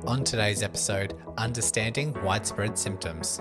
On today's episode, Understanding Widespread Symptoms.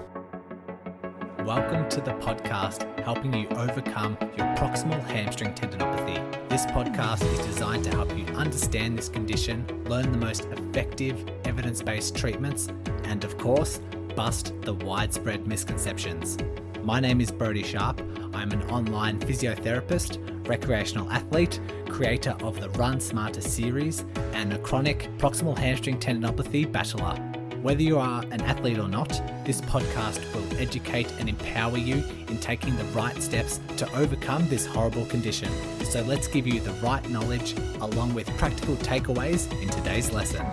Welcome to the podcast helping you overcome your proximal hamstring tendinopathy. This podcast is designed to help you understand this condition, learn the most effective evidence-based treatments, and of course, bust the widespread misconceptions. My name is Brodie Sharp. I'm an online physiotherapist, recreational athlete, creator of the Run Smarter series, and a chronic proximal hamstring tendinopathy battler. Whether you are an athlete or not, this podcast will educate and empower you in taking the right steps to overcome this horrible condition. So let's give you the right knowledge along with practical takeaways in today's lesson.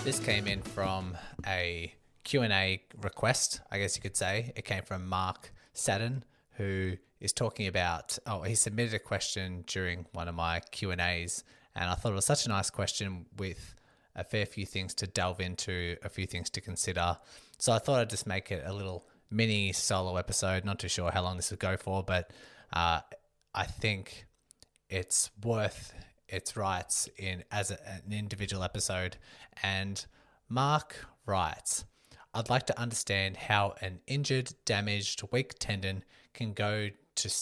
This came in from a Q&A request, I guess you could say. It came from Mark Sadden, who is talking about, he submitted a question during one of my Q&As, and I thought it was such a nice question with a fair few things to delve into, a few things to consider. So I thought I'd just make it a little mini solo episode. Not too sure how long this would go for, but I think it's worth its rights as an individual episode. And Mark writes, I'd like to understand how an injured, damaged, weak tendon can produce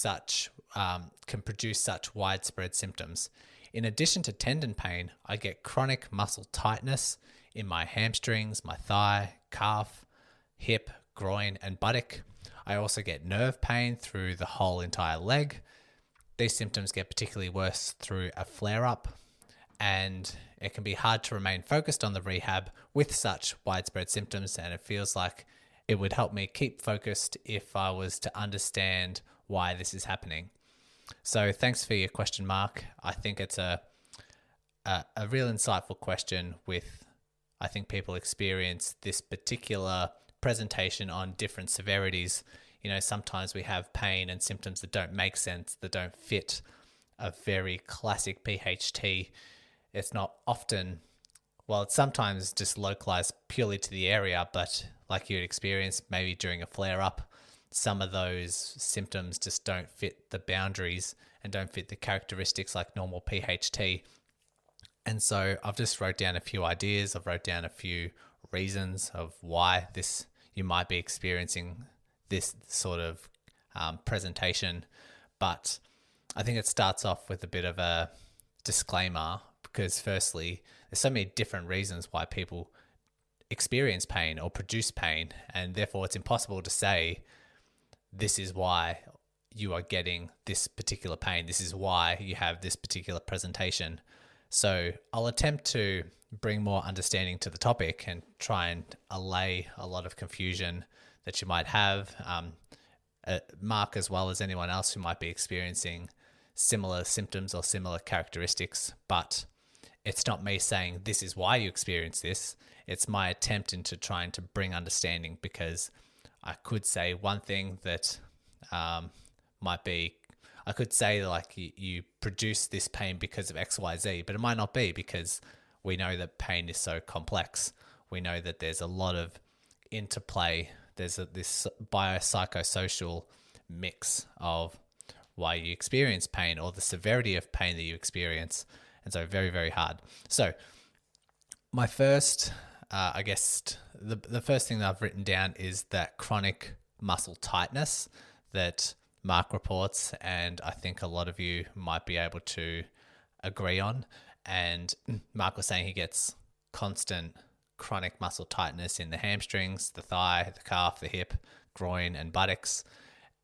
such widespread symptoms. In addition to tendon pain, I get chronic muscle tightness in my hamstrings, my thigh, calf, hip, groin, and buttock. I also get nerve pain through the whole entire leg. These symptoms get particularly worse through a flare-up, and it can be hard to remain focused on the rehab with such widespread symptoms, and it feels like it would help me keep focused if I was to understand why this is happening. So thanks for your question, Mark. I think it's a real insightful question I think people experience this particular presentation on different severities. You know, sometimes we have pain and symptoms that don't make sense, that don't fit a very classic PHT. It's not often, it's sometimes just localized purely to the area, but like you'd experience maybe during a flare-up, some of those symptoms just don't fit the boundaries and don't fit the characteristics like normal PHT. And so I've just wrote down a few ideas. I've wrote down a few reasons of why you might be experiencing this sort of presentation. But I think it starts off with a bit of a disclaimer, because firstly, there's so many different reasons why people experience pain or produce pain, and therefore it's impossible to say this is why you are getting this particular pain, this is why you have this particular presentation. So I'll attempt to bring more understanding to the topic and try and allay a lot of confusion that you might have, Mark, as well as anyone else who might be experiencing similar symptoms or similar characteristics. But it's not me saying this is why you experience this. It's my attempt into trying to bring understanding, because I could say one thing that I could say like you produce this pain because of X, Y, Z, but it might not be, because we know that pain is so complex. We know that there's a lot of interplay. There's this biopsychosocial mix of why you experience pain or the severity of pain that you experience. And so very, very hard. So my first, the first thing that I've written down is that chronic muscle tightness that Mark reports, and I think a lot of you might be able to agree on. And Mark was saying he gets constant chronic muscle tightness in the hamstrings, the thigh, the calf, the hip, groin, and buttocks.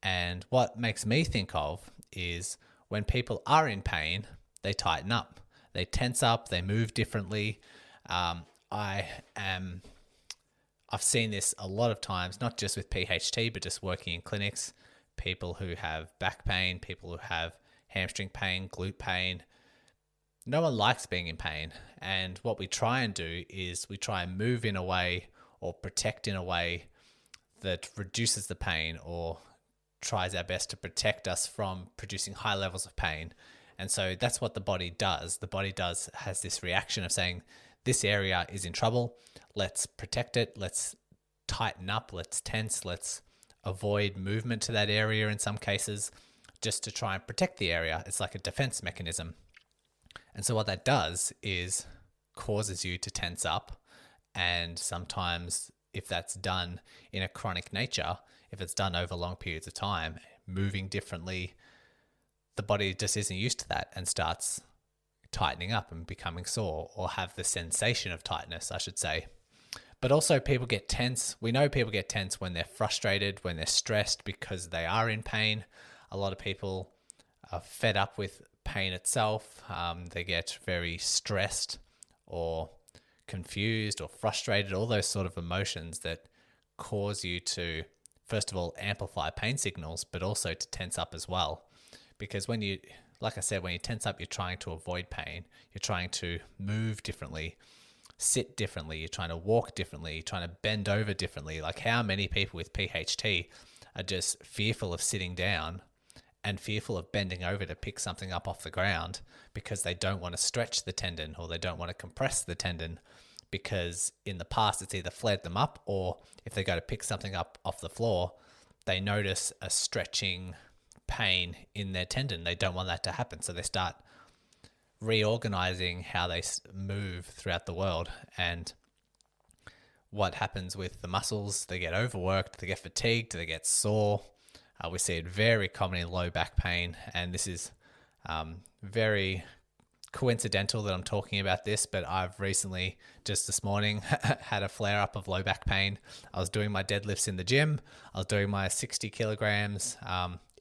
And what makes me think of is when people are in pain, they tighten up, they tense up, they move differently. I've seen this a lot of times, not just with PHT, but just working in clinics, people who have back pain, people who have hamstring pain, glute pain. No one likes being in pain. And what we try and do is we try and move in a way or protect in a way that reduces the pain or tries our best to protect us from producing high levels of pain. And so that's what the body does. The body has this reaction of saying, this area is in trouble. Let's protect it. Let's tighten up. Let's tense. Let's avoid movement to that area in some cases just to try and protect the area. It's like a defense mechanism. And so what that does is causes you to tense up. And sometimes if that's done in a chronic nature, if it's done over long periods of time, moving differently, the body just isn't used to that and starts tightening up and becoming sore, or have the sensation of tightness, I should say. But also people get tense. We know people get tense when they're frustrated, when they're stressed because they are in pain. A lot of people are fed up with pain itself. They get very stressed or confused or frustrated, all those sort of emotions that cause you to, first of all, amplify pain signals, but also to tense up as well. Because when you, like I said, when you tense up, you're trying to avoid pain. You're trying to move differently, sit differently. You're trying to walk differently. You're trying to bend over differently. Like how many people with PHT are just fearful of sitting down and fearful of bending over to pick something up off the ground because they don't want to stretch the tendon, or they don't want to compress the tendon, because in the past it's either flared them up, or if they go to pick something up off the floor, they notice a stretching pain in their tendon. They don't want that to happen. So they start reorganizing how they move throughout the world. And what happens with the muscles, they get overworked, they get fatigued, they get sore. We see it very common in low back pain, and this is very coincidental that I'm talking about this, but I've recently, just this morning, had a flare up of low back pain. I was doing my deadlifts in the gym. I was doing my 60 kilograms,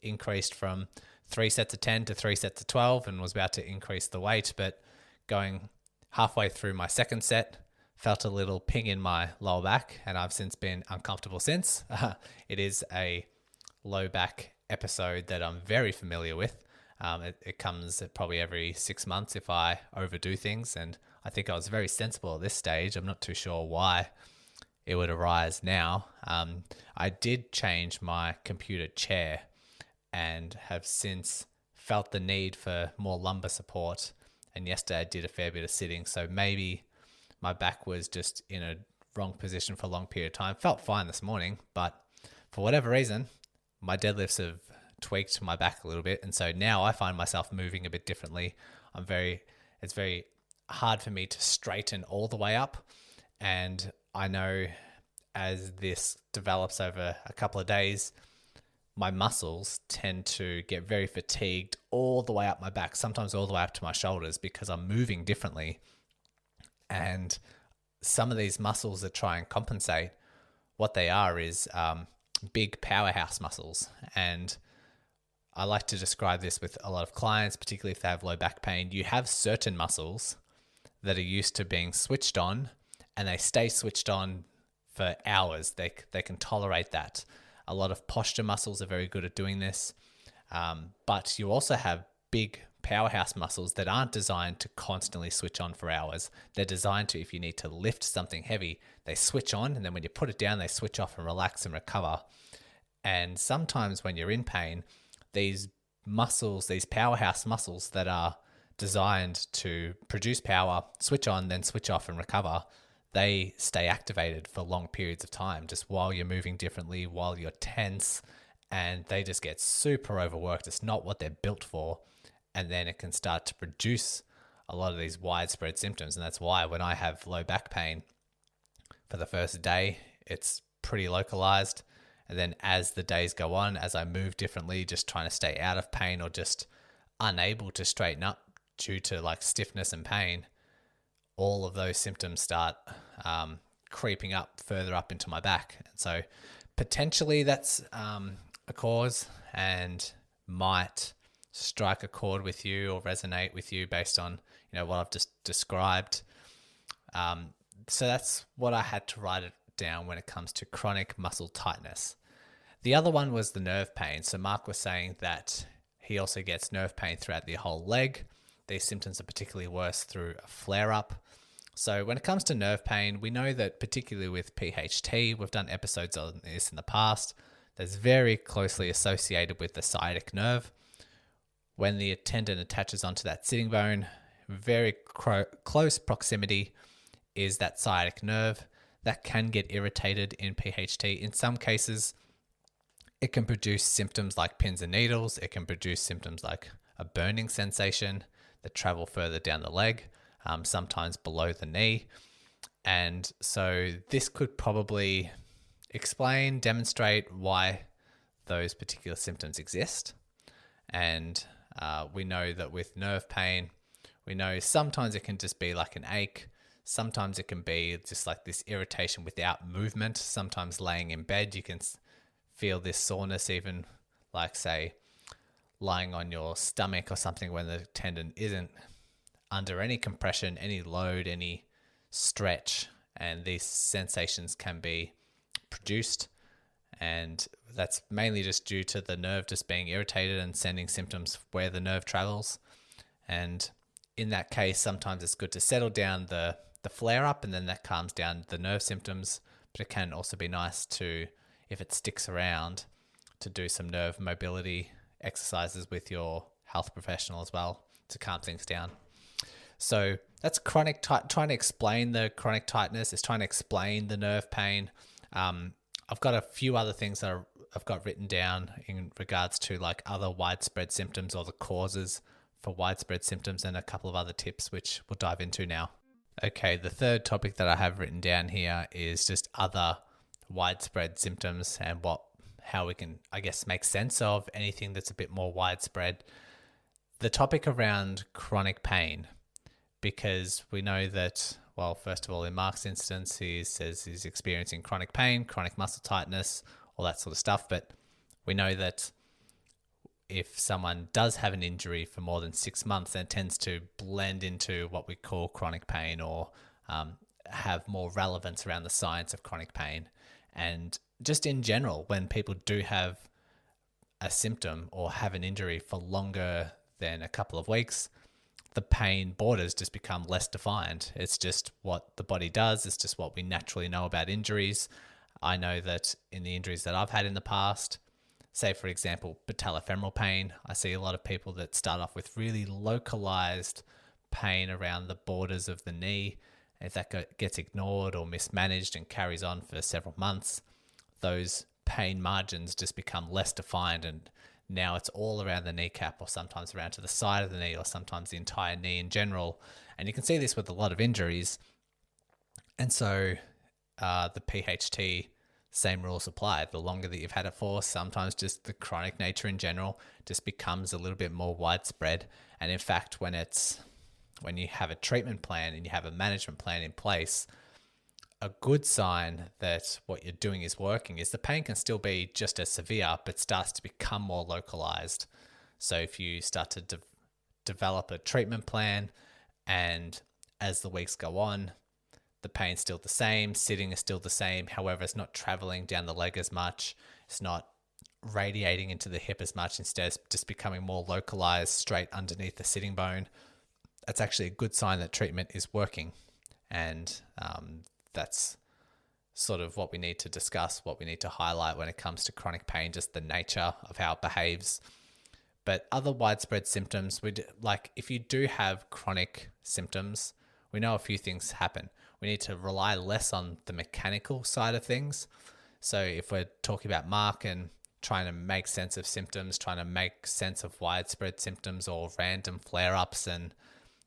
increased from 3 sets of 10 to 3 sets of 12, and was about to increase the weight, but going halfway through my second set, felt a little ping in my lower back, and I've since been uncomfortable since. It is a low back episode that I'm very familiar with. It comes probably every 6 months if I overdo things, and I think I was very sensible at this stage. I'm not too sure why it would arise now. I did change my computer chair and have since felt the need for more lumbar support, and yesterday I did a fair bit of sitting, so maybe my back was just in a wrong position for a long period of time. Felt fine this morning, but for whatever reason, my deadlifts have tweaked my back a little bit, and so now I find myself moving a bit differently. It's very hard for me to straighten all the way up, and I know as this develops over a couple of days, my muscles tend to get very fatigued all the way up my back, sometimes all the way up to my shoulders, because I'm moving differently. And some of these muscles that try and compensate, what they are is big powerhouse muscles. And I like to describe this with a lot of clients, particularly if they have low back pain. You have certain muscles that are used to being switched on, and they stay switched on for hours. They can tolerate that. A lot of posture muscles are very good at doing this. But you also have big powerhouse muscles that aren't designed to constantly switch on for hours. They're designed to, if you need to lift something heavy, they switch on, and then when you put it down, they switch off and relax and recover. And sometimes when you're in pain, these muscles, these powerhouse muscles that are designed to produce power, switch on, then switch off and recover, they stay activated for long periods of time, just while you're moving differently, while you're tense, and they just get super overworked. It's not what they're built for. And then it can start to produce a lot of these widespread symptoms. And that's why when I have low back pain for the first day, it's pretty localized. And then as the days go on, as I move differently, just trying to stay out of pain or just unable to straighten up due to like stiffness and pain, all of those symptoms start creeping up further up into my back. And so potentially that's a cause, and might strike a chord with you or resonate with you based on what I've just described. So that's what I had to write it down when it comes to chronic muscle tightness. The other one was the nerve pain. So Mark was saying that he also gets nerve pain throughout the whole leg. These symptoms are particularly worse through a flare-up. So when it comes to nerve pain, we know that particularly with PHT, we've done episodes on this in the past, that's very closely associated with the sciatic nerve. When the tendon attaches onto that sitting bone, very close proximity is that sciatic nerve that can get irritated in PHT. In some cases, It can produce symptoms like pins and needles. It can produce symptoms like a burning sensation that travel further down the leg, sometimes below the knee. And so this could probably explain, demonstrate why those particular symptoms exist. And we know that with nerve pain, we know sometimes it can just be like an ache. Sometimes it can be just like this irritation without movement. Sometimes laying in bed, you can feel this soreness, even like, say, lying on your stomach or something when the tendon isn't under any compression, any load, any stretch. And these sensations can be produced. And that's mainly just due to the nerve just being irritated and sending symptoms where the nerve travels. And in that case, sometimes it's good to settle down the flare up, and then that calms down the nerve symptoms. But it can also be nice to, if it sticks around, to do some nerve mobility exercises with your health professional as well to calm things down. So that's chronic trying to explain the chronic tightness. It's trying to explain the nerve pain. I've got a few other things that I've got written down in regards to like other widespread symptoms or the causes for widespread symptoms, and a couple of other tips which we'll dive into now. Okay, the third topic that I have written down here is just other widespread symptoms and how we can, I guess, make sense of anything that's a bit more widespread. The topic around chronic pain, because we know that, well, first of all, in Mark's instance, he says he's experiencing chronic pain, chronic muscle tightness, all that sort of stuff. But we know that if someone does have an injury for more than 6 months, then it tends to blend into what we call chronic pain, or have more relevance around the science of chronic pain. And just in general, when people do have a symptom or have an injury for longer than a couple of weeks, the pain borders just become less defined. It's just what the body does. It's just what we naturally know about injuries. I know that in the injuries that I've had in the past, say, for example, patellofemoral pain, I see a lot of people that start off with really localized pain around the borders of the knee. If that gets ignored or mismanaged and carries on for several months, those pain margins just become less defined, and now it's all around the kneecap, or sometimes around to the side of the knee, or sometimes the entire knee in general. And you can see this with a lot of injuries. And so the PHT, same rules apply. The longer that you've had it for, sometimes just the chronic nature in general just becomes a little bit more widespread. And in fact, when you have a treatment plan and you have a management plan in place, a good sign that what you're doing is working is the pain can still be just as severe, but starts to become more localized. So if you start to develop a treatment plan, and as the weeks go on, the pain's still the same, sitting is still the same. However, it's not traveling down the leg as much. It's not radiating into the hip as much. Instead, it's just becoming more localized straight underneath the sitting bone. That's actually a good sign that treatment is working. And that's sort of what we need to discuss, what we need to highlight when it comes to chronic pain, just the nature of how it behaves. But other widespread symptoms, like if you do have chronic symptoms, we know a few things happen. We need to rely less on the mechanical side of things. So if we're talking about Mark and trying to make sense of symptoms, trying to make sense of widespread symptoms or random flare-ups, and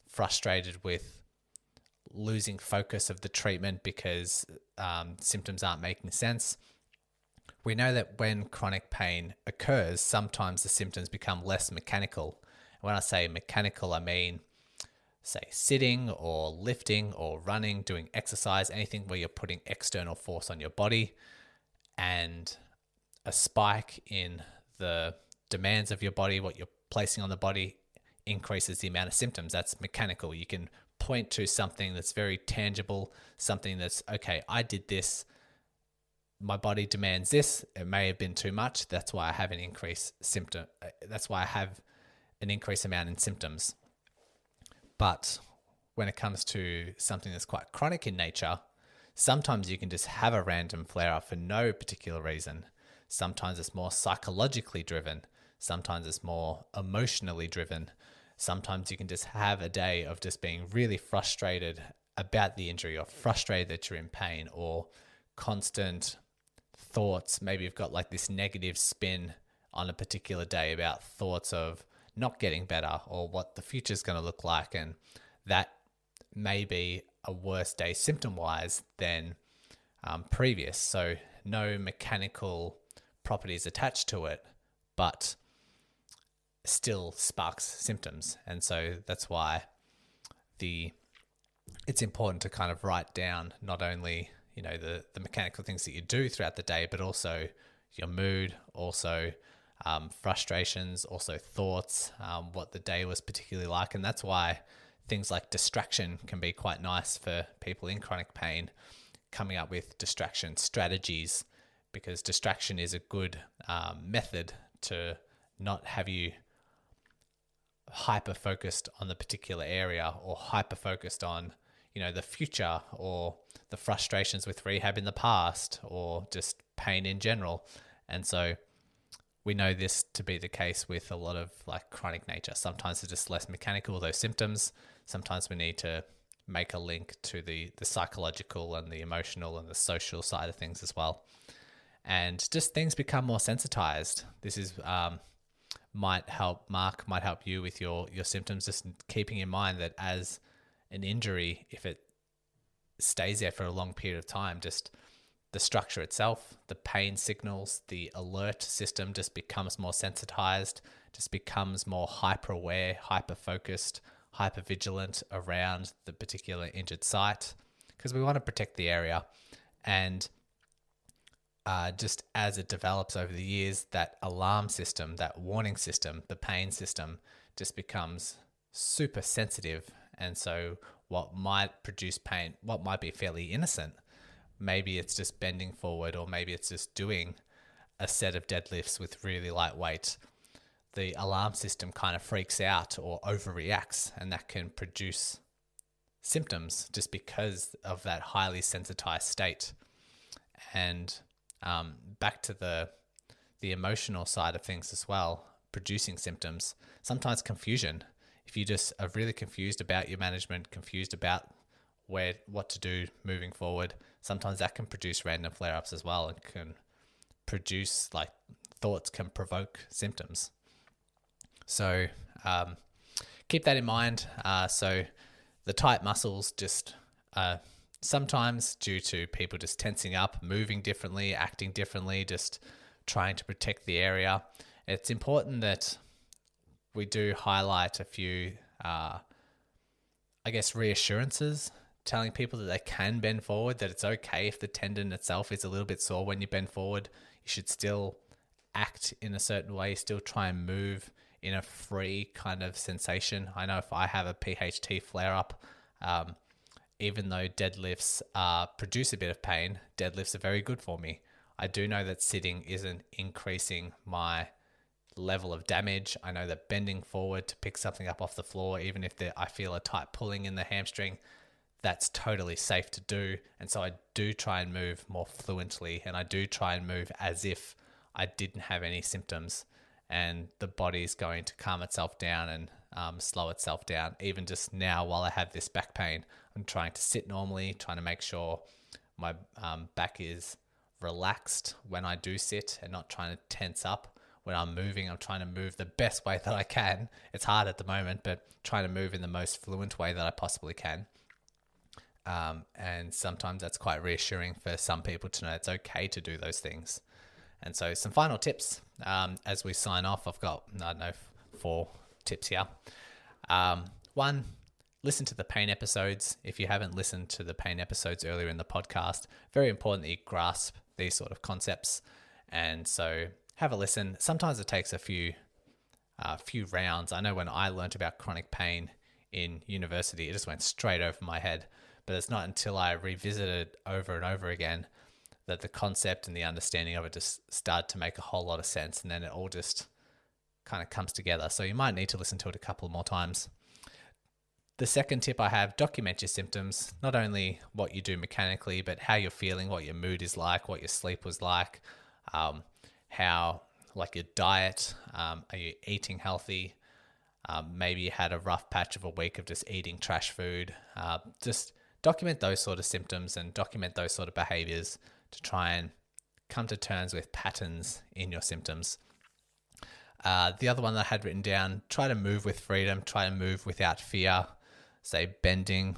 frustrated with losing focus of the treatment because symptoms aren't making sense, we know that when chronic pain occurs, sometimes the symptoms become less mechanical. And when I say mechanical, I mean, say, sitting or lifting or running, doing exercise, anything where you're putting external force on your body, and a spike in the demands of your body, what you're placing on the body, increases the amount of symptoms. That's mechanical. You can point to something that's very tangible, something that's, okay, I did this, my body demands this, it may have been too much, that's why I have an increased symptom, that's why I have an increased amount in symptoms. But when it comes to something that's quite chronic in nature, sometimes you can just have a random flare-up for no particular reason. Sometimes it's more psychologically driven. Sometimes it's more emotionally driven. Sometimes you can just have a day of just being really frustrated about the injury, or frustrated that you're in pain, or constant thoughts. Maybe you've got like this negative spin on a particular day about thoughts of not getting better or what the future is going to look like. And that may be a worse day symptom wise than previous. So no mechanical properties attached to it, but still sparks symptoms. And so that's why it's important to kind of write down not only, the mechanical things that you do throughout the day, but also your mood, also frustrations, also thoughts, what the day was particularly like. And that's why things like distraction can be quite nice for people in chronic pain, coming up with distraction strategies, because distraction is a good method to not have you hyper focused on the particular area or hyper focused on the future or the frustrations with rehab in the past or just pain in general. And so we know this to be the case with a lot of like chronic nature. Sometimes it's just less mechanical, those symptoms. Sometimes we need to make a link to the psychological and the emotional and the social side of things as well. And just things become more sensitized. This is might help you with your symptoms, just keeping in mind that as an injury, if it stays there for a long period of time, just the structure itself, the pain signals, the alert system just becomes more sensitized, just becomes more hyper aware, hyper focused, hyper vigilant around the particular injured site, because we want to protect the area. And just as it develops over the years, that alarm system, that warning system, the pain system just becomes super sensitive. And so what might produce pain, what might be fairly innocent, maybe it's just bending forward, or maybe it's just doing a set of deadlifts with really light weight. The alarm system kind of freaks out or overreacts, and that can produce symptoms just because of that highly sensitized state. And back to the emotional side of things as well, producing symptoms, sometimes confusion. If you just are really confused about your management, confused about what to do moving forward, sometimes that can produce random flare-ups as well, and can produce, like, thoughts can provoke symptoms. So keep that in mind. So the tight muscles just sometimes due to people just tensing up, moving differently, acting differently, just trying to protect the area. It's important that we do highlight a few, reassurances, telling people that they can bend forward, that it's okay if the tendon itself is a little bit sore when you bend forward. You should still act in a certain way, still try and move in a free kind of sensation. I know if I have a PHT flare-up, even though deadlifts produce a bit of pain, deadlifts are very good for me. I do know that sitting isn't increasing my level of damage. I know that bending forward to pick something up off the floor, even if I feel a tight pulling in the hamstring, that's totally safe to do. And so I do try and move more fluently, and I do try and move as if I didn't have any symptoms, and the body's going to calm itself down and slow itself down. Even just now, while I have this back pain, I'm trying to sit normally, trying to make sure my back is relaxed when I do sit and not trying to tense up. When I'm moving, I'm trying to move the best way that I can. It's hard at the moment, but trying to move in the most fluent way that I possibly can. And sometimes that's quite reassuring for some people to know it's okay to do those things. And so some final tips as we sign off. I've got, 4 tips here. 1, listen to the pain episodes. If you haven't listened to the pain episodes earlier in the podcast, very important that you grasp these sort of concepts. And so have a listen. Sometimes it takes a few rounds. I know when I learned about chronic pain in university, it just went straight over my head. But it's not until I revisited over and over again that the concept and the understanding of it just started to make a whole lot of sense. And then it all just kind of comes together. So you might need to listen to it a couple more times. The second tip I have, document your symptoms, not only what you do mechanically, but how you're feeling, what your mood is like, what your sleep was like, how, like, your diet, are you eating healthy? Maybe you had a rough patch of a week of just eating trash food. Just document those sort of symptoms and document those sort of behaviors to try and come to terms with patterns in your symptoms. The other one that I had written down, try to move with freedom, try to move without fear. Say bending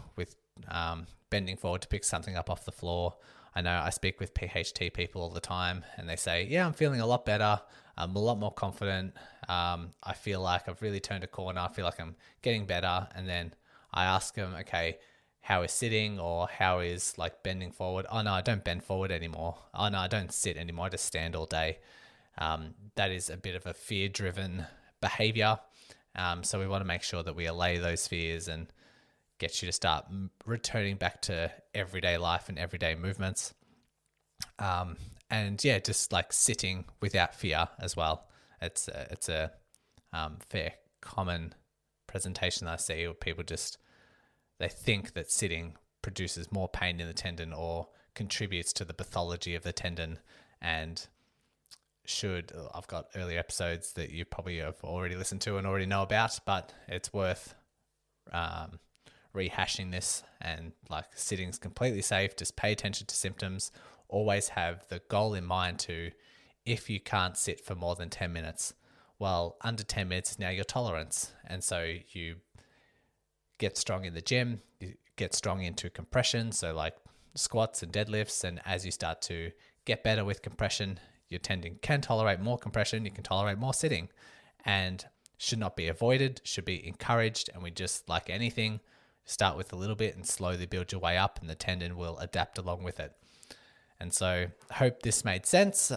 forward to pick something up off the floor. I know I speak with PHT people all the time and they say, yeah, I'm feeling a lot better. I'm a lot more confident. I feel like I've really turned a corner. I feel like I'm getting better. And then I ask them, okay, how is sitting, or how is like bending forward? Oh no, I don't bend forward anymore. Oh no, I don't sit anymore. I just stand all day. That is a bit of a fear-driven behavior. So we want to make sure that we allay those fears and get you to start returning back to everyday life and everyday movements. And yeah, just like sitting without fear as well. It's a fair common presentation that I see where people they think that sitting produces more pain in the tendon or contributes to the pathology of the tendon. And I've got earlier episodes that you probably have already listened to and already know about, but it's worth rehashing this. And like, sitting's completely safe. Just pay attention to symptoms. Always have the goal in mind if you can't sit for more than 10 minutes, well, under 10 minutes is now your tolerance. And so you get strong in the gym, you get strong into compression. So like squats and deadlifts. And as you start to get better with compression, your tendon can tolerate more compression. You can tolerate more sitting, and should not be avoided, should be encouraged. And we just, like anything, start with a little bit and slowly build your way up, and the tendon will adapt along with it. And so I hope this made sense.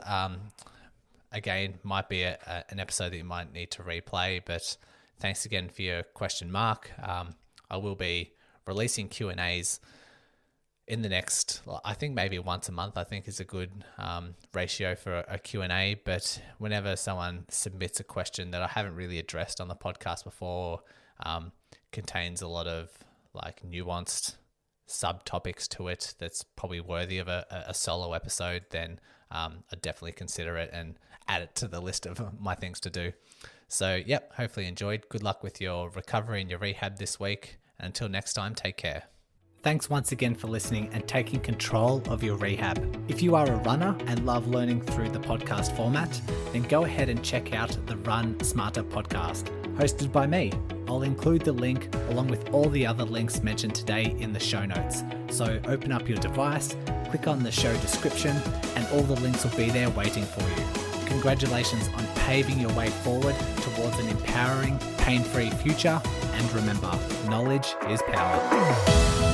Again, might be an episode that you might need to replay, but thanks again for your question, Mark. I will be releasing Q&As in the next, I think maybe once a month, I think is a good ratio for a Q&A. But whenever someone submits a question that I haven't really addressed on the podcast before, contains a lot of like nuanced subtopics to it that's probably worthy of a solo episode, then I'd definitely consider it and add it to the list of my things to do. So yep, hopefully enjoyed. Good luck with your recovery and your rehab this week. And until next time, take care. Thanks once again for listening and taking control of your rehab. If you are a runner and love learning through the podcast format, then go ahead and check out the Run Smarter podcast, hosted by me. I'll include the link along with all the other links mentioned today in the show notes. So open up your device, click on the show description, and all the links will be there waiting for you. Congratulations on paving your way forward towards an empowering, pain-free future. And remember, knowledge is power.